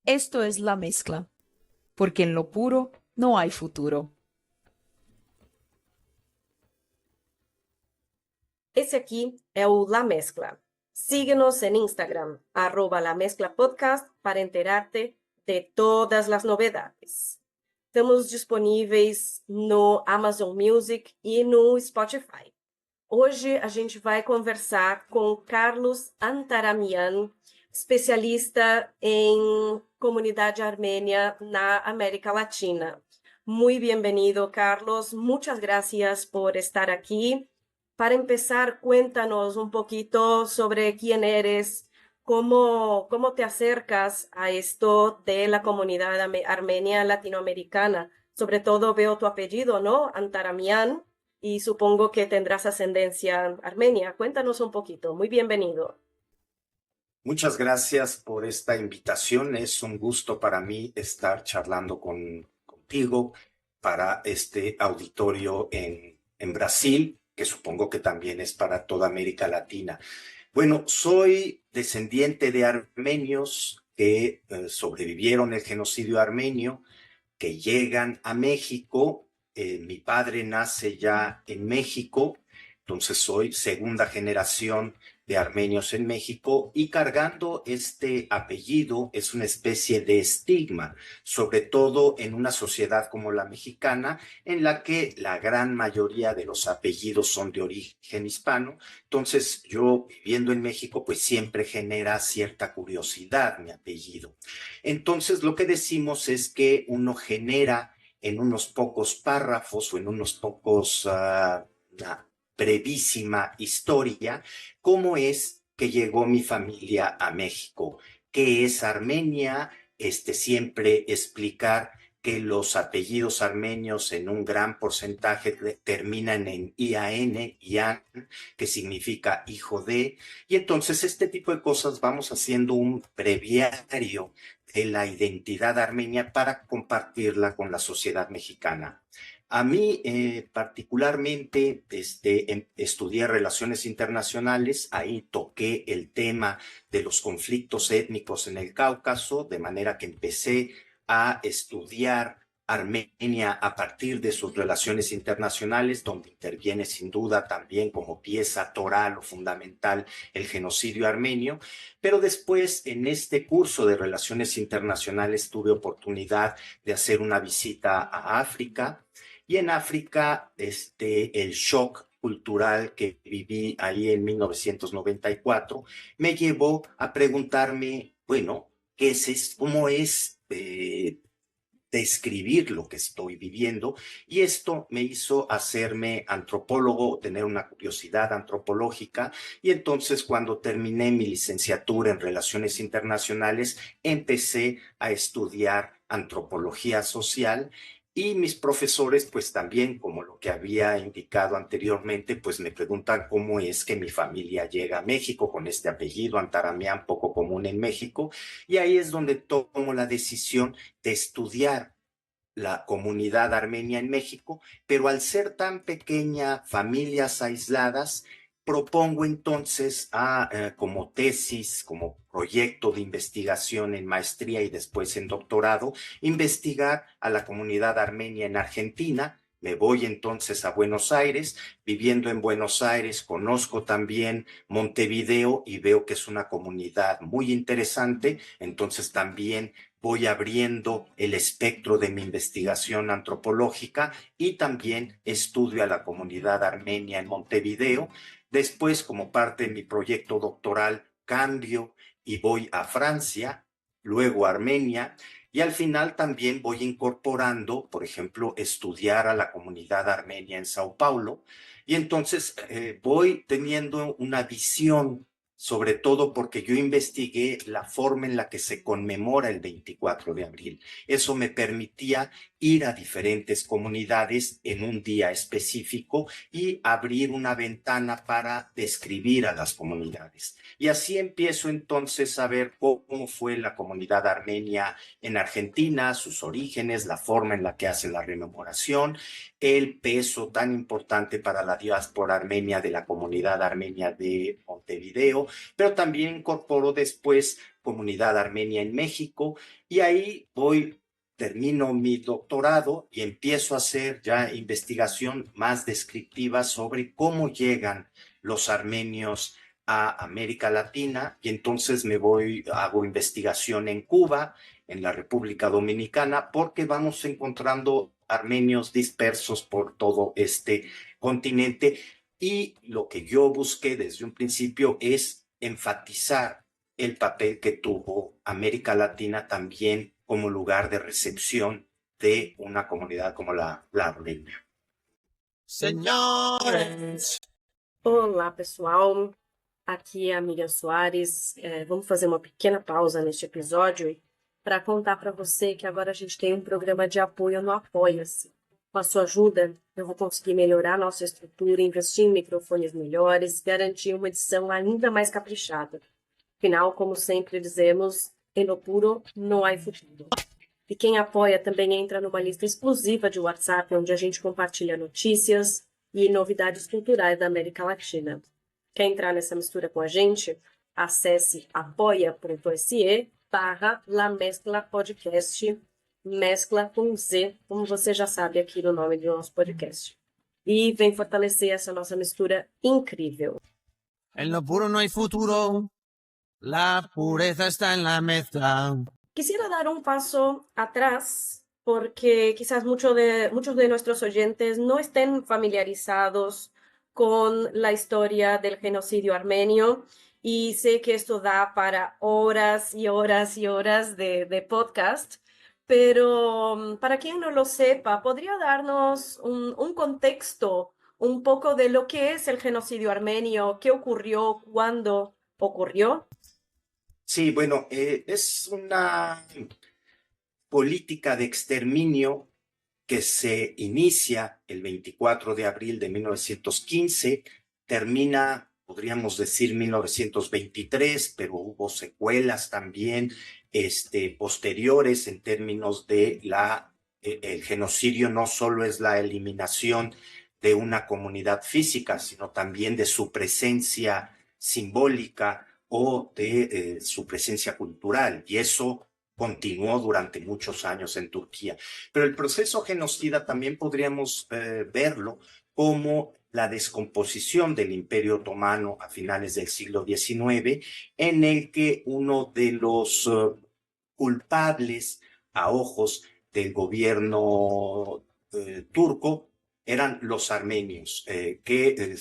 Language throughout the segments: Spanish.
Esto es la mezcla, porque en lo puro no hay futuro. Esse aqui é o La Mezcla. Síguenos en Instagram, @La Mezcla Podcast, para enterarte de todas as novidades. Estamos disponíveis no Amazon Music e no Spotify. Hoje a gente vai conversar com Carlos Antaramian, especialista em comunidade armênia na América Latina. Muy bienvenido, Carlos. Muchas gracias por estar aquí. Para empezar, cuéntanos un poquito sobre quién eres, cómo te acercas a esto de la comunidad armenia latinoamericana. Sobre todo veo tu apellido, ¿no? Antaramian, y supongo que tendrás ascendencia armenia. Cuéntanos un poquito. Muy bienvenido. Muchas gracias por esta invitación. Es un gusto para mí estar charlando contigo para este auditorio en Brasil, que supongo que también es para toda América Latina. Bueno, soy descendiente de armenios que sobrevivieron el genocidio armenio, que llegan a México. Mi padre nace ya en México, entonces soy segunda generación de armenios en México, y cargando este apellido es una especie de estigma, sobre todo en una sociedad como la mexicana, en la que la gran mayoría de los apellidos son de origen hispano. Entonces yo, viviendo en México, pues siempre genera cierta curiosidad mi apellido. Entonces lo que decimos es que uno genera en unos pocos párrafos o en unos pocos brevísima historia, cómo es que llegó mi familia a México, qué es Armenia, siempre explicar que los apellidos armenios en un gran porcentaje terminan en IAN, IAN, que significa hijo de, y entonces este tipo de cosas vamos haciendo un breviario de la identidad armenia para compartirla con la sociedad mexicana. A mí particularmente estudié relaciones internacionales, ahí toqué el tema de los conflictos étnicos en el Cáucaso, de manera que empecé a estudiar Armenia a partir de sus relaciones internacionales, donde interviene sin duda también como pieza toral o fundamental el genocidio armenio. Pero después, en este curso de relaciones internacionales, tuve oportunidad de hacer una visita a África, y en África, el shock cultural que viví ahí en 1994 me llevó a preguntarme, bueno, ¿qué es esto? ¿Cómo es describir lo que estoy viviendo? Y esto me hizo hacerme antropólogo, tener una curiosidad antropológica, y entonces cuando terminé mi licenciatura en Relaciones Internacionales, empecé a estudiar antropología social. Y mis profesores, pues también, como lo que había indicado anteriormente, pues me preguntan cómo es que mi familia llega a México con este apellido Antaramian, poco común en México. Y ahí es donde tomo la decisión de estudiar la comunidad armenia en México, pero al ser tan pequeña, familias aisladas, propongo entonces como tesis, como proyecto de investigación en maestría y después en doctorado, investigar a la comunidad armenia en Argentina. Me voy entonces a Buenos Aires. Viviendo en Buenos Aires, conozco también Montevideo y veo que es una comunidad muy interesante. Entonces también voy abriendo el espectro de mi investigación antropológica y también estudio a la comunidad armenia en Montevideo. Después, como parte de mi proyecto doctoral, cambio y voy a Francia, luego a Armenia, y al final también voy incorporando, por ejemplo, estudiar a la comunidad armenia en Sao Paulo, y entonces voy teniendo una visión, sobre todo porque yo investigué la forma en la que se conmemora el 24 de abril. Eso me permitía ir a diferentes comunidades en un día específico y abrir una ventana para describir a las comunidades. Y así empiezo entonces a ver cómo fue la comunidad armenia en Argentina, sus orígenes, la forma en la que hace la rememoración, el peso tan importante para la diáspora armenia de la comunidad armenia de Montevideo, pero también incorporó después comunidad armenia en México, y ahí termino mi doctorado y empiezo a hacer ya investigación más descriptiva sobre cómo llegan los armenios a América Latina, y entonces hago investigación en Cuba, en la República Dominicana, porque vamos encontrando armenios dispersos por todo este continente, y lo que yo busqué desde un principio es enfatizar el papel que tuvo América Latina también como lugar de recepción de una comunidad como la armenia. Senhores! Olá, pessoal. Aqui é a Miriam Soares. Vamos fazer uma pequena pausa neste episódio para contar para você que agora a gente tem um programa de apoio no Apoia-se. Com a sua ajuda, eu vou conseguir melhorar nossa estrutura, investir em microfones melhores, garantir uma edição ainda mais caprichada. Afinal, como sempre dizemos, em lo puro não há futuro. E quem apoia também entra numa lista exclusiva de WhatsApp, onde a gente compartilha notícias e novidades culturais da América Latina. Quer entrar nessa mistura com a gente? Acesse apoia.se/La Mescla Podcast, mescla com Z, como você já sabe aqui no nome do nosso podcast. E vem fortalecer essa nossa mistura incrível. En lo puro no hay futuro. La pureza está en la mezcla. Quisiera dar un paso atrás porque quizás muchos de nuestros oyentes no estén familiarizados con la historia del genocidio armenio, y sé que esto da para horas y horas y horas de podcast, pero para quien no lo sepa, ¿podría darnos un contexto un poco de lo que es el genocidio armenio? ¿Qué ocurrió? ¿Cuándo ocurrió? Sí, bueno, es una política de exterminio que se inicia el 24 de abril de 1915, termina, podríamos decir, 1923, pero hubo secuelas también posteriores en términos de el genocidio. No solo es la eliminación de una comunidad física, sino también de su presencia simbólica o de su presencia cultural, y eso continuó durante muchos años en Turquía. Pero el proceso genocida también podríamos verlo como la descomposición del Imperio Otomano a finales del siglo XIX, en el que uno de los culpables a ojos del gobierno turco eran los armenios, que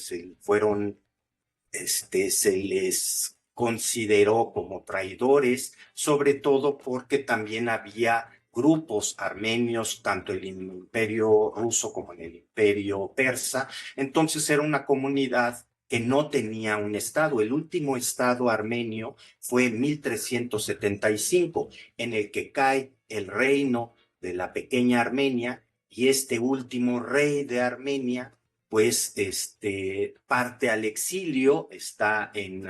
se les consideró como traidores, sobre todo porque también había grupos armenios, tanto en el Imperio Ruso como en el Imperio Persa. Entonces era una comunidad que no tenía un estado. El último estado armenio fue en 1375, en el que cae el reino de la pequeña Armenia, y este último rey de Armenia pues parte al exilio, está en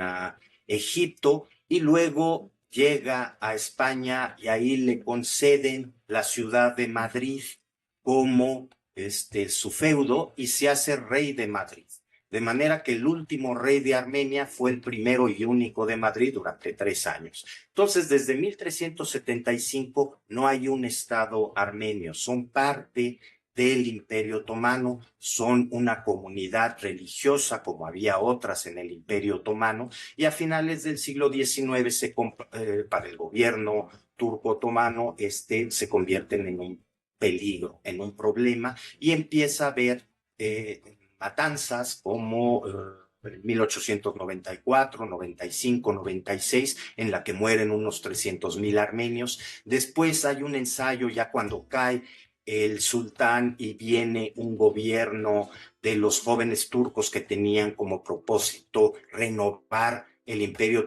Egipto, y luego llega a España, y ahí le conceden la ciudad de Madrid como su feudo, y se hace rey de Madrid. De manera que el último rey de Armenia fue el primero y único de Madrid durante 3 años. Entonces, desde 1375 no hay un estado armenio, son parte del Imperio Otomano, son una comunidad religiosa como había otras en el Imperio Otomano, y a finales del siglo XIX para el gobierno turco-otomano se convierten en un peligro, en un problema, y empieza a haber matanzas como en 1894, 95, 96, en la que mueren unos 300,000 armenios. Después hay un ensayo ya cuando cae el sultán y viene un gobierno de los jóvenes turcos que tenían como propósito renovar el Imperio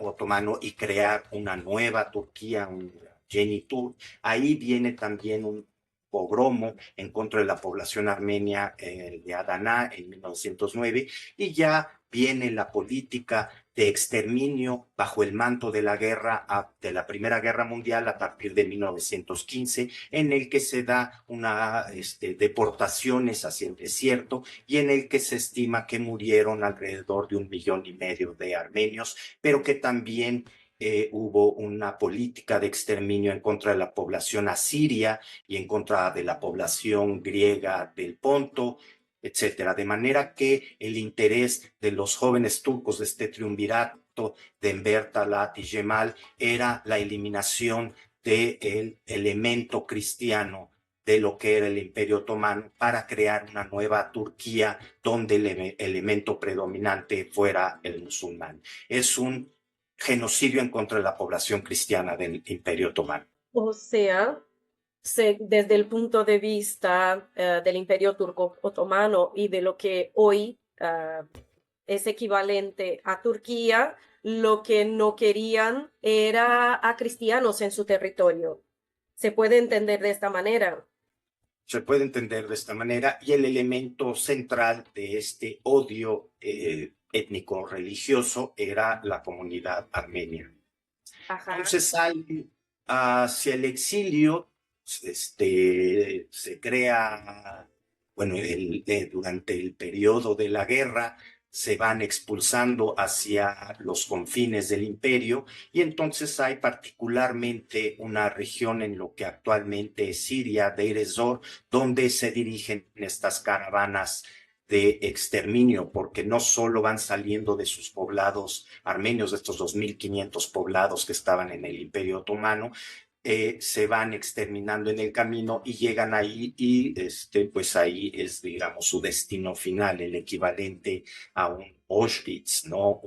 Otomano y crear una nueva Turquía, un Yenitur. Ahí viene también un pogromo en contra de la población armenia de Adana en 1909, y ya viene la política de exterminio bajo el manto de la de la Primera Guerra Mundial a partir de 1915, en el que se da deportaciones hacia el desierto, y en el que se estima que murieron alrededor de 1,5 millones de armenios, pero que también hubo una política de exterminio en contra de la población asiria y en contra de la población griega del Ponto, etcétera. De manera que el interés de los jóvenes turcos de este triunvirato de Enver, Talat y Cemal era la eliminación del elemento cristiano de lo que era el Imperio Otomano para crear una nueva Turquía donde el elemento predominante fuera el musulmán. Es un genocidio en contra de la población cristiana del Imperio Otomano. O sea, desde el punto de vista del Imperio Turco Otomano y de lo que hoy es equivalente a Turquía, lo que no querían era a cristianos en su territorio. ¿Se puede entender de esta manera? Se puede entender de esta manera, y el elemento central de este odio étnico-religioso era la comunidad armenia. Ajá. Entonces salen hacia el exilio, se crea, bueno, durante el periodo de la guerra, se van expulsando hacia los confines del imperio, y entonces hay particularmente una región en lo que actualmente es Siria, Deir ez-Zor, donde se dirigen estas caravanas de exterminio, porque no solo van saliendo de sus poblados armenios, de estos 2.500 poblados que estaban en el Imperio Otomano, se van exterminando en el camino y llegan ahí, y pues ahí es, digamos, su destino final, el equivalente a un Auschwitz, ¿no?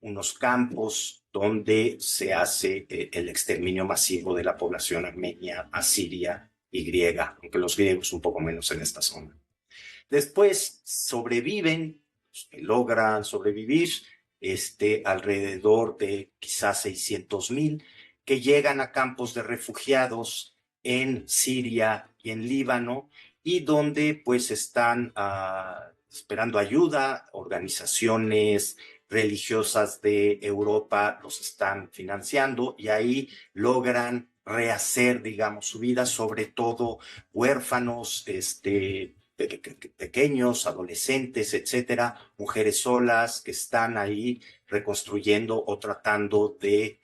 Unos campos donde se hace el exterminio masivo de la población armenia, asiria y griega, aunque los griegos un poco menos en esta zona. Después sobreviven, logran sobrevivir alrededor de quizás 600,000, que llegan a campos de refugiados en Siria y en Líbano, y donde pues están esperando ayuda. Organizaciones religiosas de Europa los están financiando, y ahí logran rehacer, digamos, su vida, sobre todo huérfanos, pequeños, adolescentes, etcétera, mujeres solas que están ahí reconstruyendo o tratando de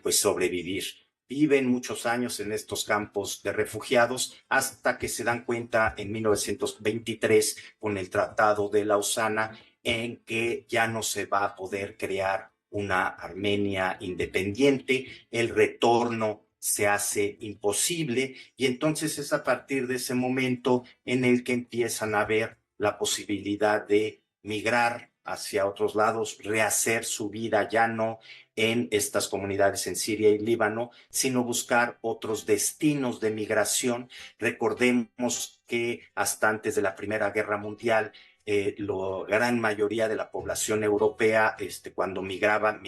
pues sobrevivir. Viven muchos años en estos campos de refugiados hasta que se dan cuenta en 1923 con el Tratado de Lausana en que ya no se va a poder crear una Armenia independiente. El retorno se hace imposible, y entonces es a partir de ese momento en el que empiezan a ver la posibilidad de migrar hacia otros lados, rehacer su vida ya no en estas comunidades en Siria y Líbano, sino buscar otros destinos de migración. Recordemos que hasta antes de la Primera Guerra Mundial, la gran mayoría de la población europea, cuando migraba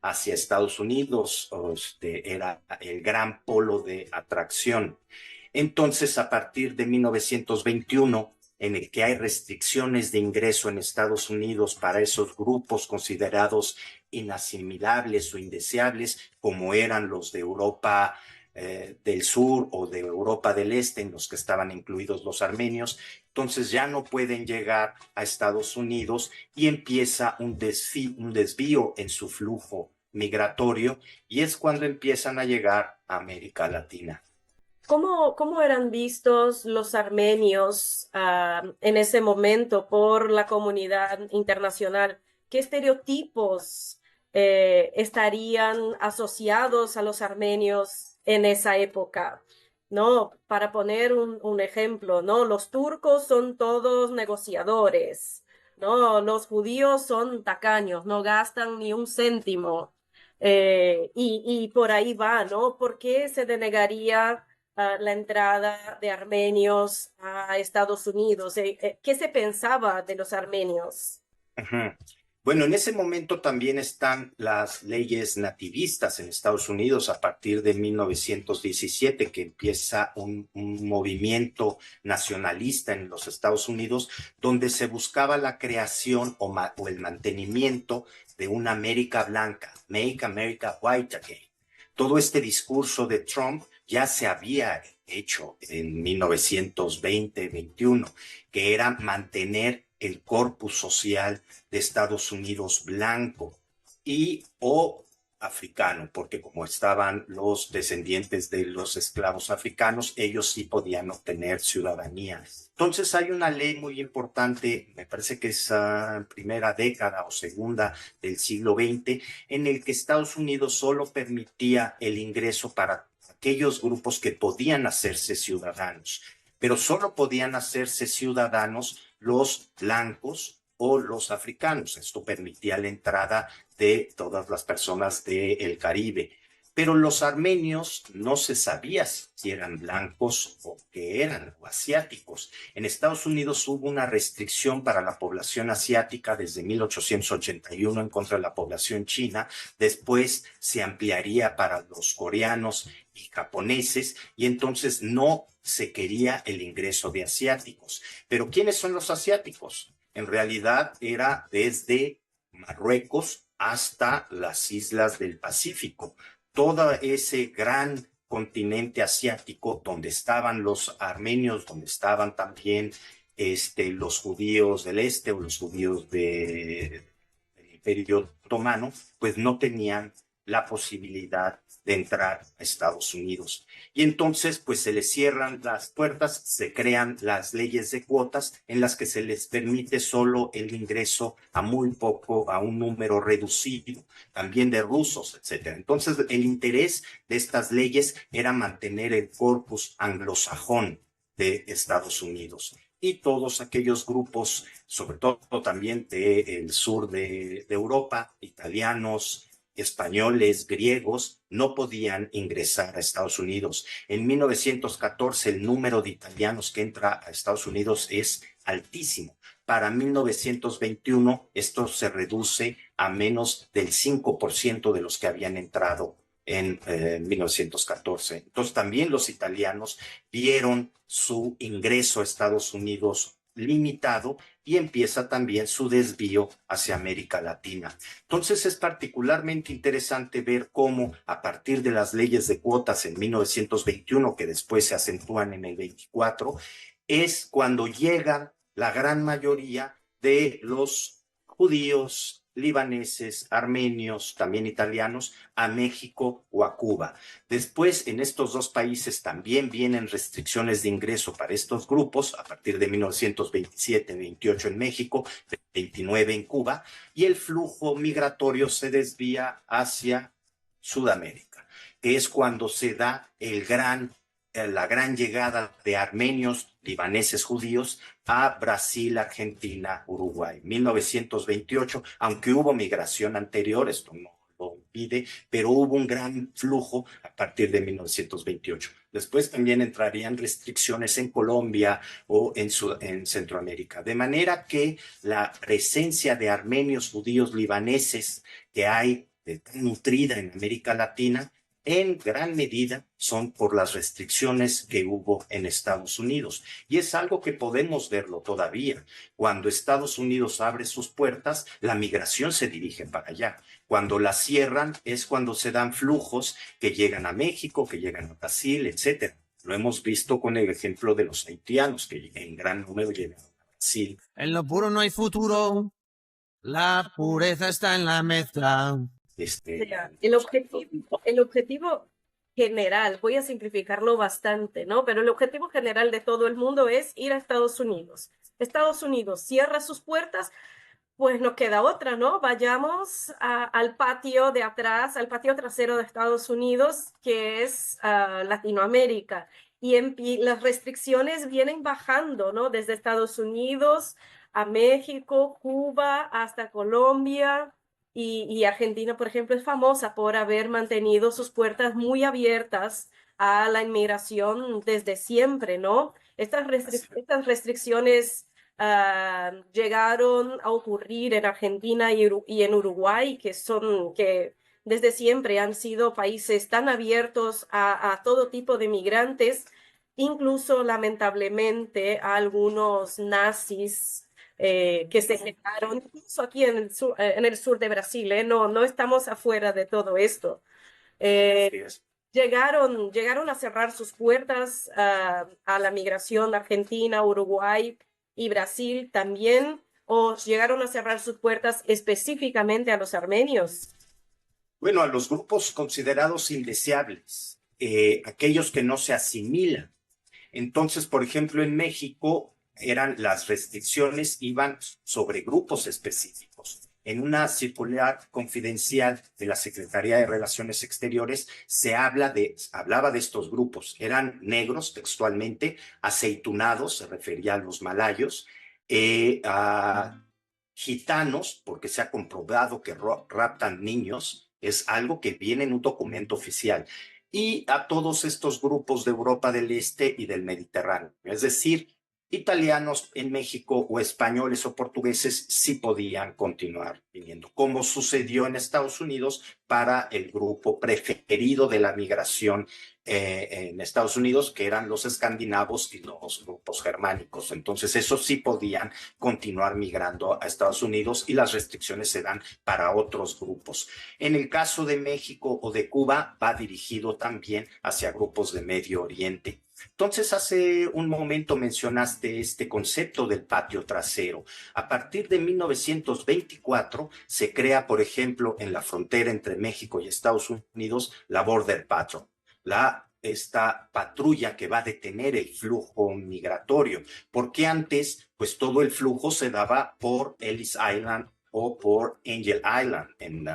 hacia Estados Unidos, era el gran polo de atracción. Entonces, a partir de 1921, en el que hay restricciones de ingreso en Estados Unidos para esos grupos considerados inasimilables o indeseables, como eran los de Europa del Sur o de Europa del Este, en los que estaban incluidos los armenios, entonces ya no pueden llegar a Estados Unidos, y empieza un desvío en su flujo migratorio, y es cuando empiezan a llegar a América Latina. ¿Cómo eran vistos los armenios en ese momento por la comunidad internacional? ¿Qué estereotipos estarían asociados a los armenios en esa época? ¿No? Para poner un ejemplo, ¿no? Los turcos son todos negociadores, ¿no? Los judíos son tacaños, no gastan ni un céntimo. Y por ahí va, ¿no? ¿Por qué se denegaría la entrada de armenios a Estados Unidos? ¿Qué se pensaba de los armenios? Ajá. Bueno, en ese momento también están las leyes nativistas en Estados Unidos a partir de 1917, que empieza un movimiento nacionalista en los Estados Unidos, donde se buscaba la creación o el mantenimiento de una América blanca, Make America White Again. Todo este discurso de Trump ya se había hecho en 1920-21, que era mantener el corpus social de Estados Unidos blanco. y o africano, porque como estaban los descendientes de los esclavos africanos, ellos sí podían obtener ciudadanía. Entonces hay una ley muy importante, me parece que es primera década o segunda del siglo XX, en el que Estados Unidos solo permitía el ingreso para aquellos grupos que podían hacerse ciudadanos, pero solo podían hacerse ciudadanos los blancos o los africanos. Esto permitía la entrada de todas las personas del Caribe. Pero los armenios no se sabía si eran blancos o que eran o asiáticos. En Estados Unidos hubo una restricción para la población asiática desde 1881 en contra de la población china. Después se ampliaría para los coreanos y japoneses, y entonces no se quería el ingreso de asiáticos. Pero ¿quiénes son los asiáticos? En realidad era desde Marruecos hasta las islas del Pacífico. Todo ese gran continente asiático donde estaban los armenios, donde estaban también los judíos del este o los judíos del Imperio Otomano, pues no tenían la posibilidad de entrar a Estados Unidos. Y entonces, pues se les cierran las puertas, se crean las leyes de cuotas en las que se les permite solo el ingreso a muy poco, a un número reducido, también de rusos, etcétera. Entonces, el interés de estas leyes era mantener el corpus anglosajón de Estados Unidos. Y todos aquellos grupos, sobre todo también del sur de Europa, italianos, españoles, griegos, no podían ingresar a Estados Unidos. En 1914 el número de italianos que entra a Estados Unidos es altísimo. Para 1921 esto se reduce a menos del 5% de los que habían entrado en 1914. Entonces también los italianos vieron su ingreso a Estados Unidos limitado y empieza también su desvío hacia América Latina. Entonces es particularmente interesante ver cómo a partir de las leyes de cuotas en 1921, que después se acentúan en el 24, es cuando llegan la gran mayoría de los judíos, libaneses, armenios, también italianos, a México o a Cuba. Después, en estos dos países también vienen restricciones de ingreso para estos grupos, a partir de 1927-28 en México, 29 en Cuba, y el flujo migratorio se desvía hacia Sudamérica, que es cuando se da la gran llegada de armenios, libaneses, judíos a Brasil, Argentina, Uruguay. 1928, aunque hubo migración anterior, esto no lo impide, pero hubo un gran flujo a partir de 1928. Después también entrarían restricciones en Colombia o en Centroamérica. De manera que la presencia de armenios, judíos, libaneses que hay tan nutrida en América Latina, en gran medida son por las restricciones que hubo en Estados Unidos. Y es algo que podemos verlo todavía. Cuando Estados Unidos abre sus puertas, la migración se dirige para allá. Cuando la cierran es cuando se dan flujos que llegan a México, que llegan a Brasil, etcétera. Lo hemos visto con el ejemplo de los haitianos, que en gran número llegan a Brasil. En lo puro no hay futuro. La pureza está en la mezcla. El objetivo general, voy a simplificarlo bastante, ¿no? Pero el objetivo general de todo el mundo es ir a Estados Unidos. Estados Unidos cierra sus puertas, pues nos queda otra, ¿no? Vayamos al patio de atrás, al patio trasero de Estados Unidos, que es Latinoamérica. Y las restricciones vienen bajando, ¿no? Desde Estados Unidos a México, Cuba, hasta Colombia. Y Argentina, por ejemplo, es famosa por haber mantenido sus puertas muy abiertas a la inmigración desde siempre, ¿no? Estas restricciones llegaron a ocurrir en Argentina y en Uruguay, que desde siempre han sido países tan abiertos a todo tipo de migrantes, incluso lamentablemente a algunos nazis que se quedaron incluso aquí en el sur de Brasil, no estamos afuera de todo esto. Llegaron a cerrar sus puertas a la migración argentina, Uruguay y Brasil también, o llegaron a cerrar sus puertas específicamente a los armenios. Bueno, a los grupos considerados indeseables, aquellos que no se asimilan. Entonces, por ejemplo, en México las restricciones iban sobre grupos específicos. En una circular confidencial de la Secretaría de Relaciones Exteriores hablaba de estos grupos. Eran negros textualmente, aceitunados, se refería a los malayos, a gitanos, porque se ha comprobado que raptan niños, es algo que viene en un documento oficial, y a todos estos grupos de Europa del Este y del Mediterráneo. Es decir, italianos en México o españoles o portugueses sí podían continuar viniendo, como sucedió en Estados Unidos para el grupo preferido de la migración en Estados Unidos, que eran los escandinavos y los grupos germánicos. Entonces, esos sí podían continuar migrando a Estados Unidos y las restricciones se dan para otros grupos. En el caso de México o de Cuba, va dirigido también hacia grupos de Medio Oriente. Entonces, hace un momento mencionaste este concepto del patio trasero. A partir de 1924 se crea, por ejemplo, en la frontera entre México y Estados Unidos, la Border Patrol, esta patrulla que va a detener el flujo migratorio, porque antes, pues todo el flujo se daba por Ellis Island o por Angel Island en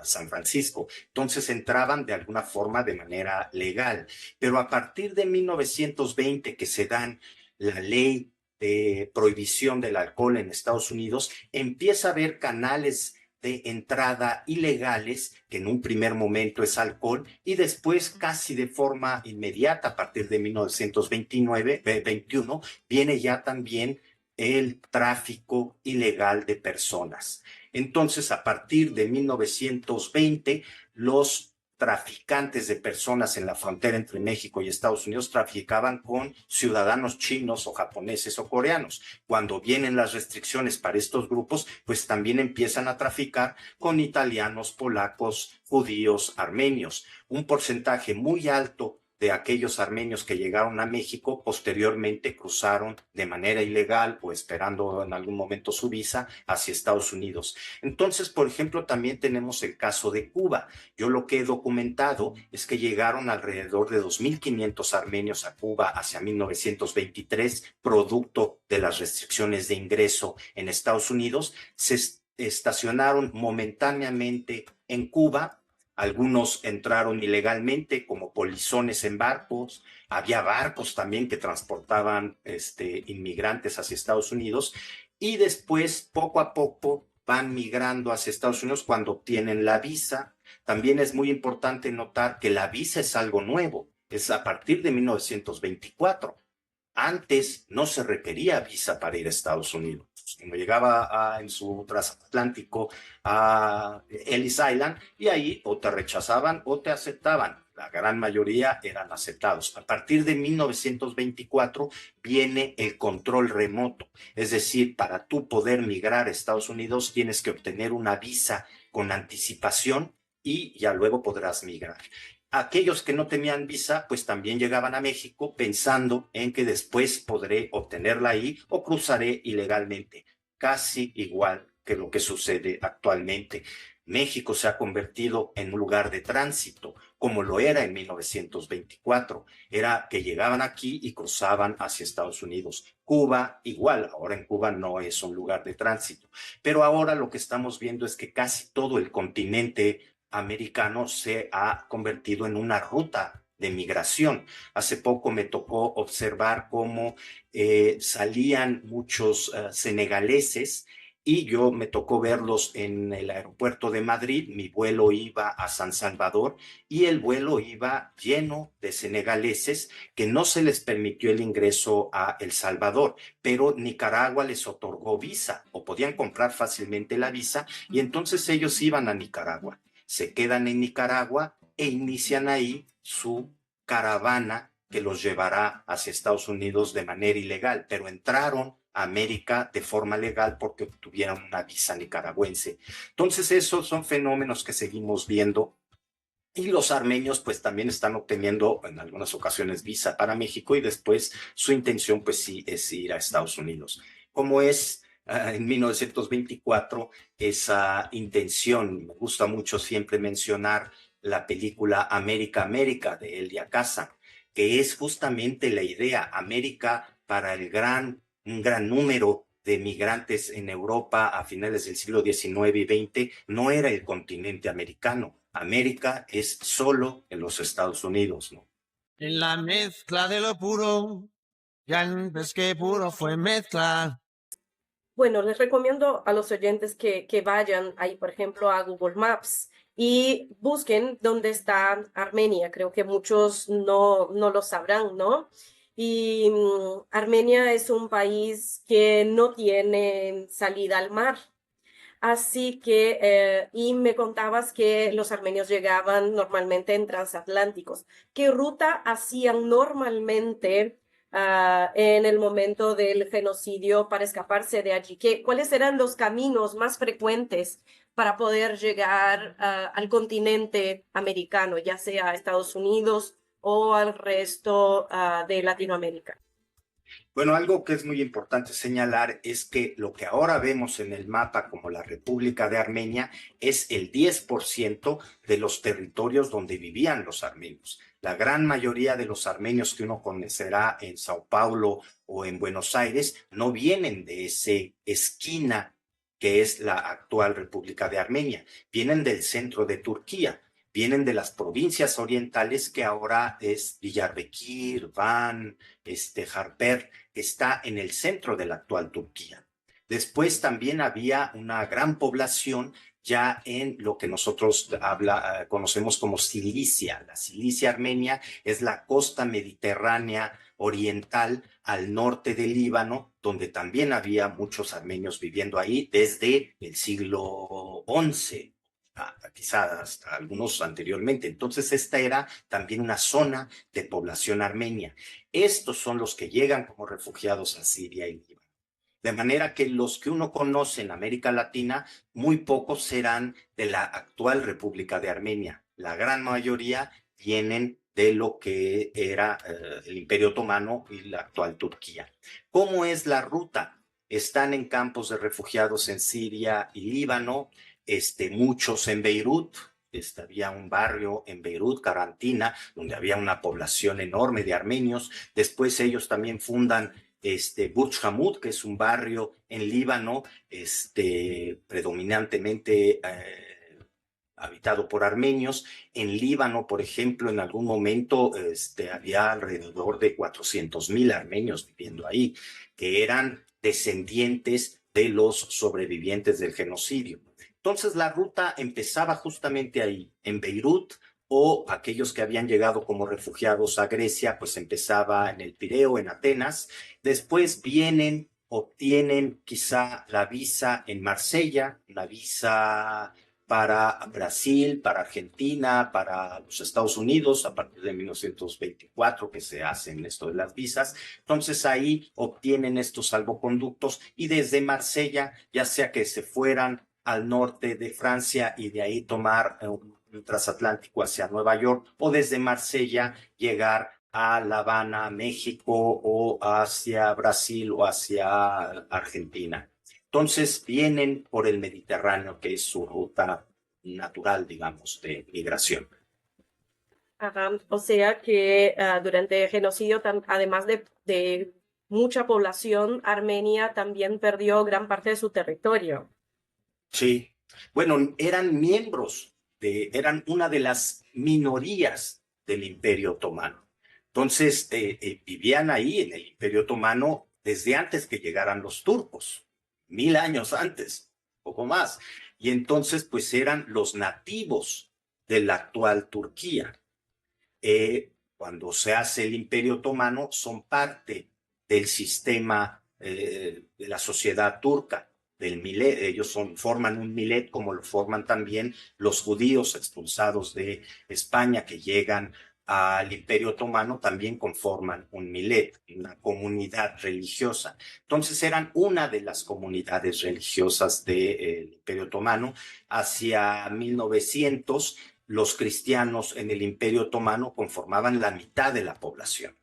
San Francisco. Entonces entraban de alguna forma de manera legal. Pero a partir de 1920 que se dan la ley de prohibición del alcohol en Estados Unidos, empieza a haber canales de entrada ilegales, que en un primer momento es alcohol, y después casi de forma inmediata, a partir de 1921, viene ya también el tráfico ilegal de personas. Entonces, a partir de 1920, los traficantes de personas en la frontera entre México y Estados Unidos traficaban con ciudadanos chinos o japoneses o coreanos. Cuando vienen las restricciones para estos grupos, pues también empiezan a traficar con italianos, polacos, judíos, armenios. Un porcentaje muy alto de aquellos armenios que llegaron a México posteriormente cruzaron de manera ilegal o esperando en algún momento su visa hacia Estados Unidos. Entonces, por ejemplo, también tenemos el caso de Cuba. Yo lo que he documentado es que llegaron alrededor de 2,500 armenios a Cuba hacia 1923, producto de las restricciones de ingreso en Estados Unidos. Se estacionaron momentáneamente en Cuba. Algunos entraron ilegalmente como polizones en barcos. Había barcos también que transportaban inmigrantes hacia Estados Unidos. Y después, poco a poco, van migrando hacia Estados Unidos cuando obtienen la visa. También es muy importante notar que la visa es algo nuevo. Es a partir de 1924. Antes no se requería visa para ir a Estados Unidos. Uno llegaba en su transatlántico a Ellis Island y ahí o te rechazaban o te aceptaban. La gran mayoría eran aceptados. A partir de 1924 viene el control remoto. Es decir, para tú poder migrar a Estados Unidos tienes que obtener una visa con anticipación y ya luego podrás migrar. Aquellos que no tenían visa, pues también llegaban a México pensando en que después podré obtenerla ahí o cruzaré ilegalmente. Casi igual que lo que sucede actualmente. México se ha convertido en un lugar de tránsito, como lo era en 1924. Era que llegaban aquí y cruzaban hacia Estados Unidos. Cuba, igual, ahora en Cuba no es un lugar de tránsito. Pero ahora lo que estamos viendo es que casi todo el continente americano se ha convertido en una ruta de migración. Hace poco me tocó observar cómo salían muchos senegaleses y yo me tocó verlos en el aeropuerto de Madrid. Mi vuelo iba a San Salvador y el vuelo iba lleno de senegaleses que no se les permitió el ingreso a El Salvador, pero Nicaragua les otorgó visa o podían comprar fácilmente la visa y entonces ellos iban a Nicaragua. Se quedan en Nicaragua e inician ahí su caravana que los llevará hacia Estados Unidos de manera ilegal, pero entraron a América de forma legal porque obtuvieron una visa nicaragüense. Entonces, esos son fenómenos que seguimos viendo. Y los armenios pues también están obteniendo en algunas ocasiones visa para México y después su intención pues sí es ir a Estados Unidos. ¿Cómo es en 1924 esa intención. Me gusta mucho siempre mencionar la película América, América de Elia Kazan, que es justamente la idea, América para un gran número de migrantes en Europa a finales del siglo XIX y XX, no era el continente americano. América es solo en los Estados Unidos, ¿no? En la mezcla de lo puro, ya antes que puro fue mezcla. Bueno, les recomiendo a los oyentes que vayan ahí, por ejemplo, a Google Maps y busquen dónde está Armenia. Creo que muchos no lo sabrán, ¿no? Y Armenia es un país que no tiene salida al mar. Así que, y me contabas que los armenios llegaban normalmente en transatlánticos. ¿Qué ruta hacían normalmente en el momento del genocidio para escaparse de allí? ¿Cuáles eran los caminos más frecuentes para poder llegar al continente americano, ya sea a Estados Unidos o al resto de Latinoamérica? Bueno, algo que es muy importante señalar es que lo que ahora vemos en el mapa como la República de Armenia es el 10% de los territorios donde vivían los armenios. La gran mayoría de los armenios que uno conocerá en Sao Paulo o en Buenos Aires no vienen de esa esquina que es la actual República de Armenia, vienen del centro de Turquía. Vienen de las provincias orientales que ahora es Diyarbakir, Van, Harper, está en el centro de la actual Turquía. Después también había una gran población ya en lo que nosotros conocemos como Cilicia. La Cilicia armenia es la costa mediterránea oriental al norte del Líbano, donde también había muchos armenios viviendo ahí desde el siglo XI. Quizás hasta algunos anteriormente. Entonces, esta era también una zona de población armenia. Estos son los que llegan como refugiados a Siria y Líbano. De manera que los que uno conoce en América Latina, muy pocos serán de la actual República de Armenia. La gran mayoría vienen de lo que era el Imperio Otomano y la actual Turquía. ¿Cómo es la ruta? Están en campos de refugiados en Siria y Líbano, muchos en Beirut. Había un barrio en Beirut, Carantina, donde había una población enorme de armenios. Después ellos también fundan Burj Hamud, que es un barrio en Líbano, predominantemente habitado por armenios. En Líbano, por ejemplo, en algún momento había alrededor de 400,000 armenios viviendo ahí, que eran descendientes de los sobrevivientes del genocidio. Entonces la ruta empezaba justamente ahí, en Beirut, o aquellos que habían llegado como refugiados a Grecia, pues empezaba en el Pireo, en Atenas. Después vienen, obtienen quizá la visa en Marsella, una visa para Brasil, para Argentina, para los Estados Unidos, a partir de 1924 que se hacen esto de las visas. Entonces ahí obtienen estos salvoconductos y desde Marsella, ya sea que se fueran al norte de Francia y de ahí tomar un transatlántico hacia Nueva York, o desde Marsella llegar a La Habana, México, o hacia Brasil o hacia Argentina. Entonces vienen por el Mediterráneo, que es su ruta natural, digamos, de migración. Ajá. O sea que durante el genocidio, además de mucha población, Armenia también perdió gran parte de su territorio. Sí, bueno, eran una de las minorías del Imperio Otomano. Entonces, vivían ahí en el Imperio Otomano desde antes que llegaran los turcos, 1000 años antes, poco más. Y entonces, pues eran los nativos de la actual Turquía. Cuando se hace el Imperio Otomano, son parte del sistema de la sociedad turca. Del Millet, ellos forman un Millet como lo forman también los judíos expulsados de España que llegan al Imperio Otomano, también conforman un Millet, una comunidad religiosa. Entonces eran una de las comunidades religiosas del Imperio Otomano. Hacia 1900, los cristianos en el Imperio Otomano conformaban la mitad de la población.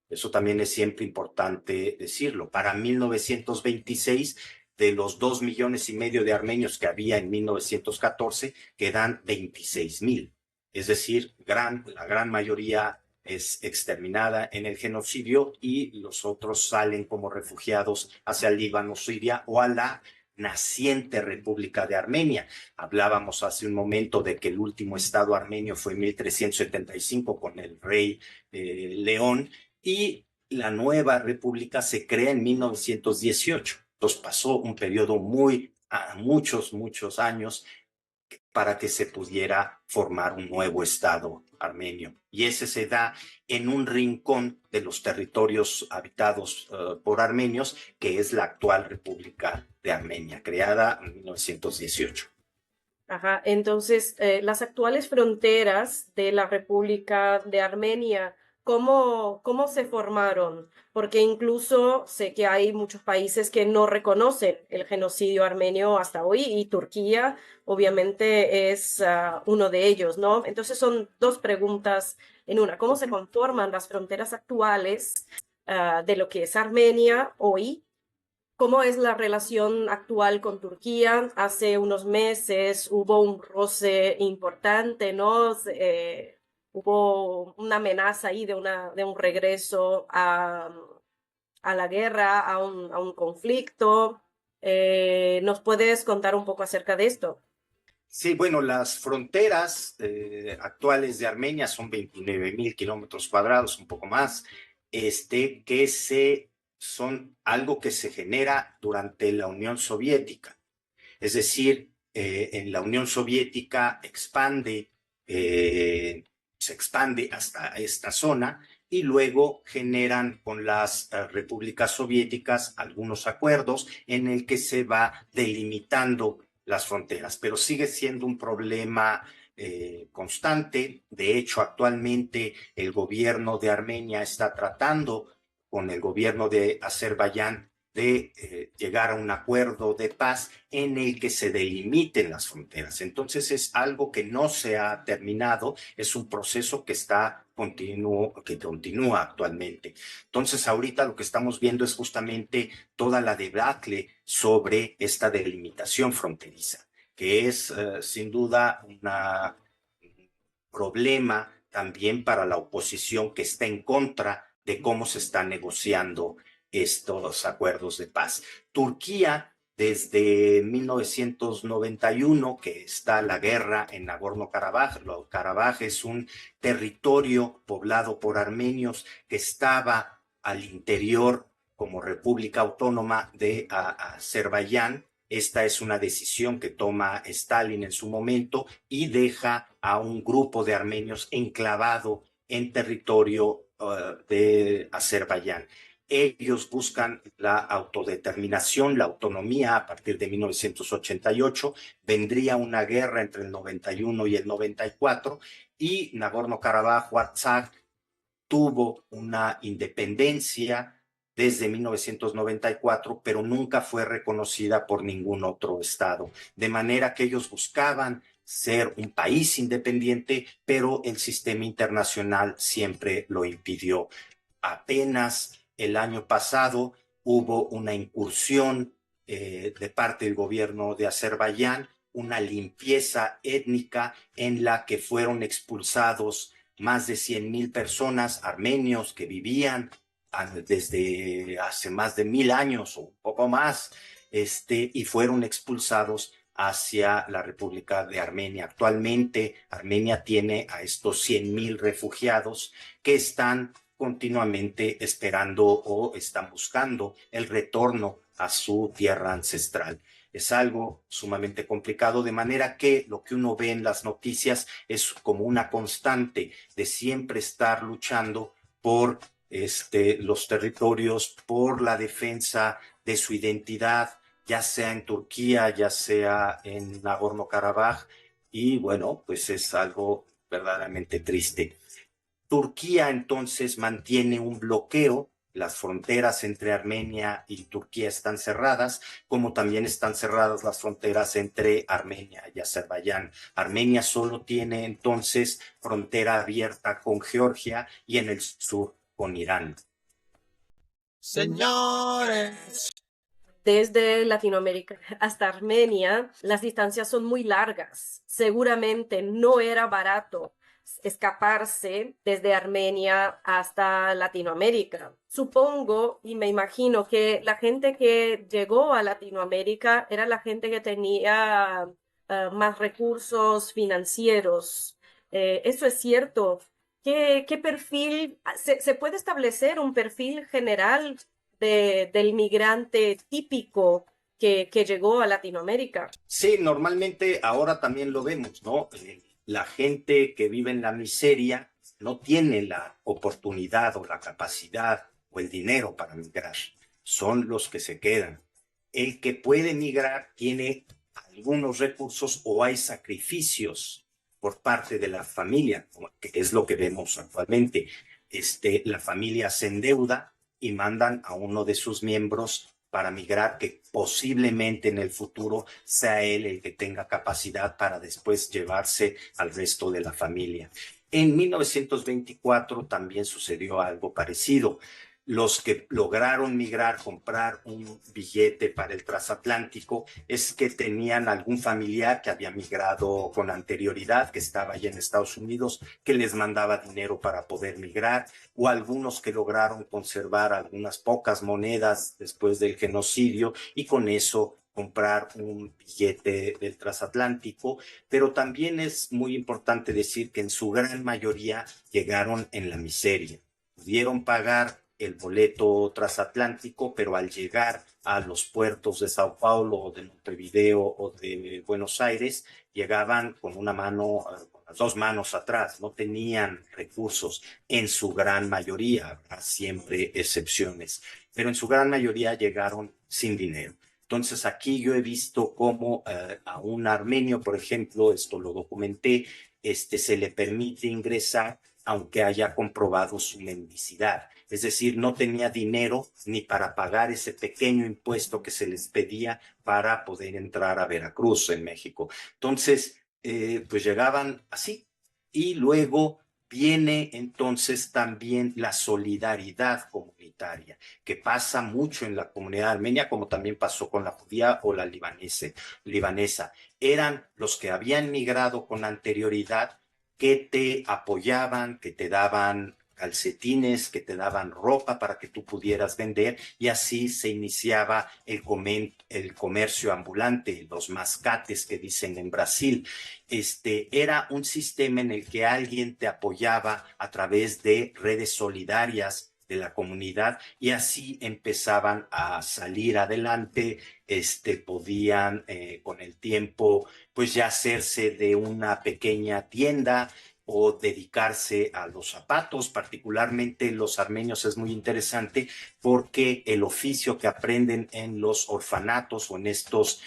Eso también es siempre importante decirlo. Para 1926, de los 2,5 millones de armenios que había en 1914, quedan 26,000. Es decir, la gran mayoría es exterminada en el genocidio y los otros salen como refugiados hacia el Líbano, Siria o a la naciente República de Armenia. Hablábamos hace un momento de que el último estado armenio fue en 1375 con el rey León, y la nueva república se crea en 1918. Entonces pasó un periodo muchos años para que se pudiera formar un nuevo estado armenio. Y ese se da en un rincón de los territorios habitados por armenios, que es la actual República de Armenia, creada en 1918. Ajá, entonces, las actuales fronteras de la República de Armenia, ¿cómo se formaron? Porque incluso sé que hay muchos países que no reconocen el genocidio armenio hasta hoy, y Turquía obviamente es uno de ellos, ¿no? Entonces son dos preguntas en una. ¿Cómo se conforman las fronteras actuales de lo que es Armenia hoy? ¿Cómo es la relación actual con Turquía? Hace unos meses hubo un roce importante, ¿no? Hubo una amenaza ahí de un regreso a la guerra, a un conflicto. ¿Nos puedes contar un poco acerca de esto? Sí, bueno, las fronteras actuales de Armenia son 29,000 kilómetros cuadrados, un poco más, son algo que se genera durante la Unión Soviética. Es decir, en la Unión Soviética se expande hasta esta zona, y luego generan con las repúblicas soviéticas algunos acuerdos en el que se va delimitando las fronteras, pero sigue siendo un problema constante. De hecho, actualmente el gobierno de Armenia está tratando con el gobierno de Azerbaiyán de llegar a un acuerdo de paz en el que se delimiten las fronteras. Entonces es algo que no se ha terminado, es un proceso que continúa actualmente. Entonces ahorita lo que estamos viendo es justamente toda la debacle sobre esta delimitación fronteriza, que es sin duda un problema también para la oposición, que está en contra de cómo se está negociando estos acuerdos de paz. Turquía, desde 1991, que está la guerra en Nagorno-Karabaj. Karabaj es un territorio poblado por armenios que estaba al interior como república autónoma de Azerbaiyán. Esta es una decisión que toma Stalin en su momento y deja a un grupo de armenios enclavado en territorio de Azerbaiyán. Ellos buscan la autodeterminación, la autonomía a partir de 1988. Vendría una guerra entre el 91 y el 94, y Nagorno-Karabaj o Artsaj tuvo una independencia desde 1994, pero nunca fue reconocida por ningún otro estado. De manera que ellos buscaban ser un país independiente, pero el sistema internacional siempre lo impidió. Apenas el año pasado hubo una incursión de parte del gobierno de Azerbaiyán, una limpieza étnica en la que fueron expulsados más de 100,000 personas, armenios que vivían desde hace más de 1,000 años o un poco más, y fueron expulsados hacia la República de Armenia. Actualmente, Armenia tiene a estos 100,000 refugiados que están continuamente esperando o están buscando el retorno a su tierra ancestral. Es algo sumamente complicado, de manera que lo que uno ve en las noticias es como una constante de siempre estar luchando por los territorios, por la defensa de su identidad, ya sea en Turquía, ya sea en Nagorno-Karabaj, y bueno, pues es algo verdaderamente triste. Turquía entonces mantiene un bloqueo. Las fronteras entre Armenia y Turquía están cerradas, como también están cerradas las fronteras entre Armenia y Azerbaiyán. Armenia solo tiene entonces frontera abierta con Georgia y en el sur con Irán. Señores, desde Latinoamérica hasta Armenia, las distancias son muy largas. Seguramente no era barato escaparse desde Armenia hasta Latinoamérica. Supongo y me imagino que la gente que llegó a Latinoamérica era la gente que tenía más recursos financieros. ¿Eso es cierto? ¿Qué perfil? ¿Se puede establecer un perfil general del migrante típico que llegó a Latinoamérica? Sí, normalmente ahora también lo vemos, ¿no? La gente que vive en la miseria no tiene la oportunidad o la capacidad o el dinero para migrar. Son los que se quedan. El que puede migrar tiene algunos recursos o hay sacrificios por parte de la familia, que es lo que vemos actualmente. La familia se endeuda y mandan a uno de sus miembros para migrar, que posiblemente en el futuro sea él el que tenga capacidad para después llevarse al resto de la familia. En 1924 también sucedió algo parecido. Los que lograron migrar, comprar un billete para el transatlántico, es que tenían algún familiar que había migrado con anterioridad, que estaba allá en Estados Unidos, que les mandaba dinero para poder migrar, o algunos que lograron conservar algunas pocas monedas después del genocidio y con eso comprar un billete del transatlántico, pero también es muy importante decir que en su gran mayoría llegaron en la miseria. Pudieron pagar el boleto transatlántico, pero al llegar a los puertos de Sao Paulo o de Montevideo o de Buenos Aires, llegaban con una mano, con las dos manos atrás, no tenían recursos en su gran mayoría, habrá siempre excepciones, pero en su gran mayoría llegaron sin dinero. Entonces aquí yo he visto cómo a un armenio, por ejemplo, esto lo documenté, se le permite ingresar aunque haya comprobado su mendicidad. Es decir, no tenía dinero ni para pagar ese pequeño impuesto que se les pedía para poder entrar a Veracruz, en México. Entonces, pues llegaban así. Y luego viene entonces también la solidaridad comunitaria, que pasa mucho en la comunidad armenia, como también pasó con la judía o la libanesa. Eran los que habían migrado con anterioridad, que te apoyaban, que te daban calcetines, que te daban ropa para que tú pudieras vender, y así se iniciaba el comercio ambulante, los mascates que dicen en Brasil. Era un sistema en el que alguien te apoyaba a través de redes solidarias de la comunidad, y así empezaban a salir adelante. Podían con el tiempo pues ya hacerse de una pequeña tienda o dedicarse a los zapatos. Particularmente los armenios es muy interesante porque el oficio que aprenden en los orfanatos o en estos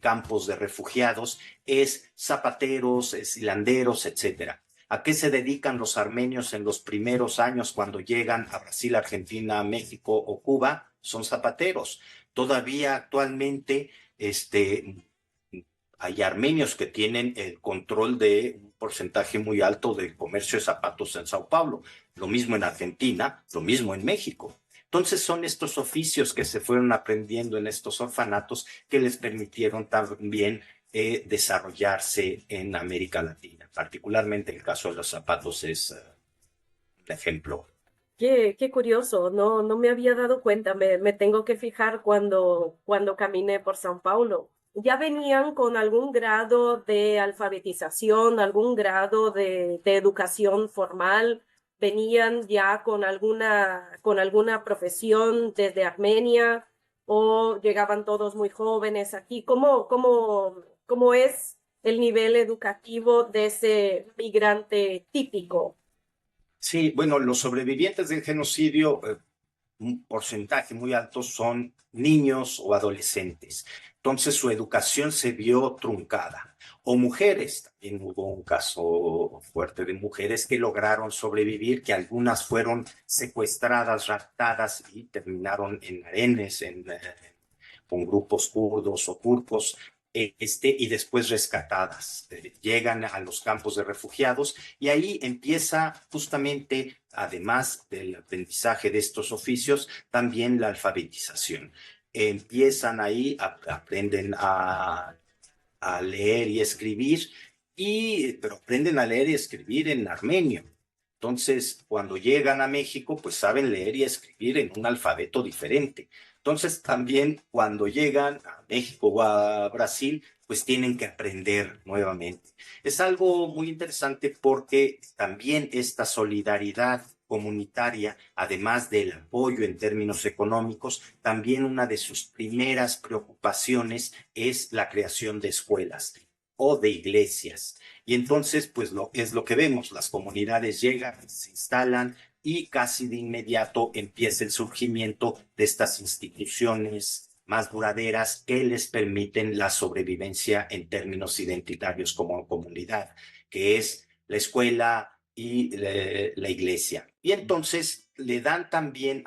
campos de refugiados es zapateros, es hilanderos, etcétera. ¿A qué se dedican los armenios en los primeros años cuando llegan a Brasil, Argentina, México o Cuba? Son zapateros. Todavía actualmente hay armenios que tienen el control de un porcentaje muy alto del comercio de zapatos en Sao Paulo. Lo mismo en Argentina, lo mismo en México. Entonces son estos oficios que se fueron aprendiendo en estos orfanatos que les permitieron también desarrollarse en América Latina. Particularmente el caso de los zapatos es un ejemplo. Qué curioso, no me había dado cuenta, me tengo que fijar cuando caminé por São Paulo. ¿Ya venían con algún grado de alfabetización, algún grado de educación formal? ¿Venían ya con alguna profesión desde Armenia o llegaban todos muy jóvenes aquí? ¿Cómo es el nivel educativo de ese migrante típico? Sí, bueno, los sobrevivientes del genocidio, un porcentaje muy alto son niños o adolescentes. Entonces su educación se vio truncada. O mujeres, también hubo un caso fuerte de mujeres que lograron sobrevivir, que algunas fueron secuestradas, raptadas y terminaron en harenes, con grupos kurdos o turcos, y después rescatadas. Llegan a los campos de refugiados y ahí empieza justamente, además del aprendizaje de estos oficios, también la alfabetización. empiezan ahí, aprenden a leer y escribir, pero aprenden a leer y escribir en armenio. Entonces, cuando llegan a México, pues saben leer y escribir en un alfabeto diferente. Entonces, también cuando llegan a México o a Brasil, pues tienen que aprender nuevamente. Es algo muy interesante porque también esta solidaridad comunitaria, además del apoyo en términos económicos, también una de sus primeras preocupaciones es la creación de escuelas o de iglesias. Y entonces, pues es lo que vemos, las comunidades llegan, se instalan y casi de inmediato empieza el surgimiento de estas instituciones más duraderas que les permiten la sobrevivencia en términos identitarios como comunidad, que es la escuela y la iglesia. Y entonces le dan también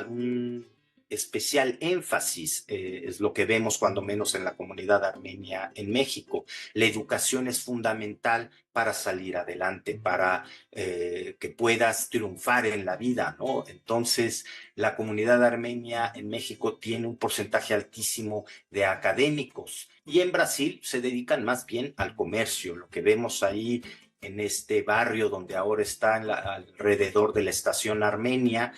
un especial énfasis, es lo que vemos cuando menos en la comunidad armenia en México. La educación es fundamental para salir adelante, para que puedas triunfar en la vida, ¿no? Entonces, la comunidad armenia en México tiene un porcentaje altísimo de académicos y en Brasil se dedican más bien al comercio. Lo que vemos ahí en este barrio donde ahora está alrededor de la estación Armenia,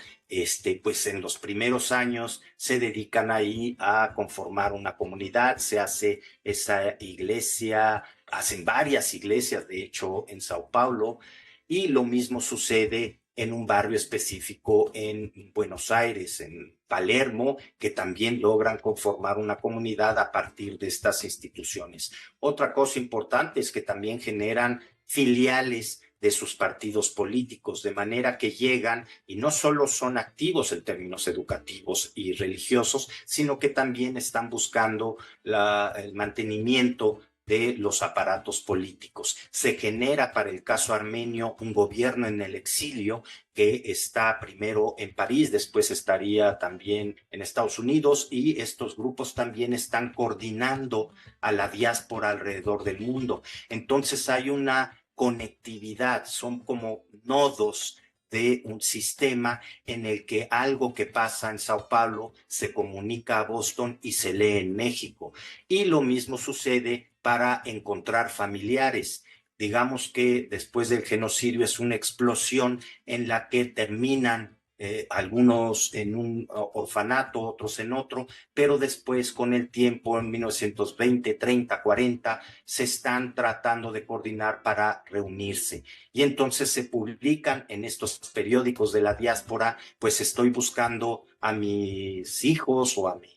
pues en los primeros años se dedican ahí a conformar una comunidad, se hace esa iglesia, hacen varias iglesias, de hecho, en Sao Paulo, y lo mismo sucede en un barrio específico en Buenos Aires, en Palermo, que también logran conformar una comunidad a partir de estas instituciones. Otra cosa importante es que también generan filiales de sus partidos políticos, de manera que llegan y no solo son activos en términos educativos y religiosos, sino que también están buscando el mantenimiento de los aparatos políticos. Se genera para el caso armenio un gobierno en el exilio que está primero en París, después estaría también en Estados Unidos, y estos grupos también están coordinando a la diáspora alrededor del mundo. Entonces hay una conectividad, son como nodos de un sistema en el que algo que pasa en Sao Paulo se comunica a Boston y se lee en México. Y lo mismo sucede para encontrar familiares. Digamos que después del genocidio es una explosión en la que terminan algunos en un orfanato, otros en otro, pero después con el tiempo, en 1920, 30, 40, se están tratando de coordinar para reunirse. Y entonces se publican en estos periódicos de la diáspora, pues estoy buscando a mis hijos o a mis